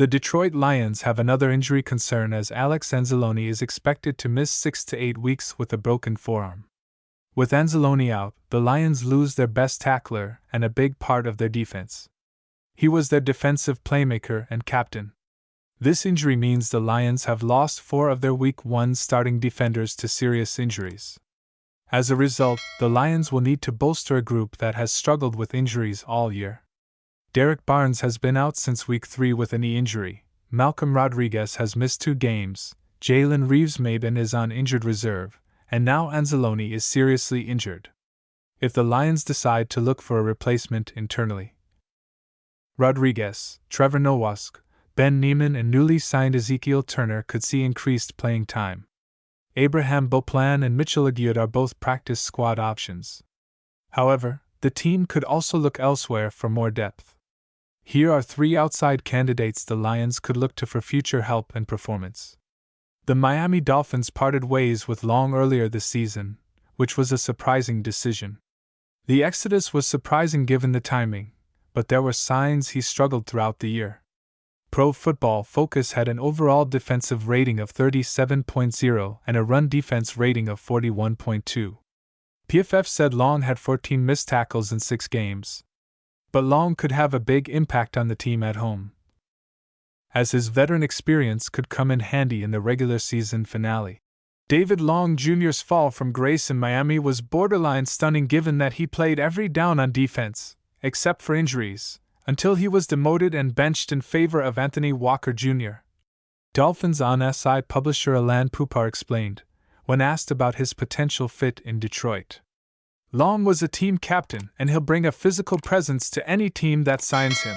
The Detroit Lions have another injury concern as Alex Anzalone is expected to miss 6 to 8 weeks with a broken forearm. With Anzalone out, the Lions lose their best tackler and a big part of their defense. He was their defensive playmaker and captain. This injury means the Lions have lost 4 of their Week 1 starting defenders to serious injuries. As a result, the Lions will need to bolster a group that has struggled with injuries all year. Derek Barnes has been out since Week 3 with a knee injury, Malcolm Rodriguez has missed 2 games, Jalen Reeves-Maybin is on injured reserve, and now Anzalone is seriously injured. If the Lions decide to look for a replacement internally, Rodriguez, Trevor Nowask, Ben Neiman and newly signed Ezekiel Turner could see increased playing time. Abraham Beauplan and Mitchell Aguirre are both practice squad options. However, the team could also look elsewhere for more depth. Here are 3 outside candidates the Lions could look to for future help and performance. The Miami Dolphins parted ways with Long earlier this season, which was a surprising decision. The exodus was surprising given the timing, but there were signs he struggled throughout the year. Pro Football Focus had an overall defensive rating of 37.0 and a run defense rating of 41.2. PFF said Long had 14 missed tackles in 6 games. But Long could have a big impact on the team at home, as his veteran experience could come in handy in the regular season finale. David Long Jr.'s fall from grace in Miami was borderline stunning given that he played every down on defense, except for injuries, until he was demoted and benched in favor of Anthony Walker Jr. Dolphins On SI publisher Alain Poupart explained, when asked about his potential fit in Detroit. Long was a team captain and he'll bring a physical presence to any team that signs him.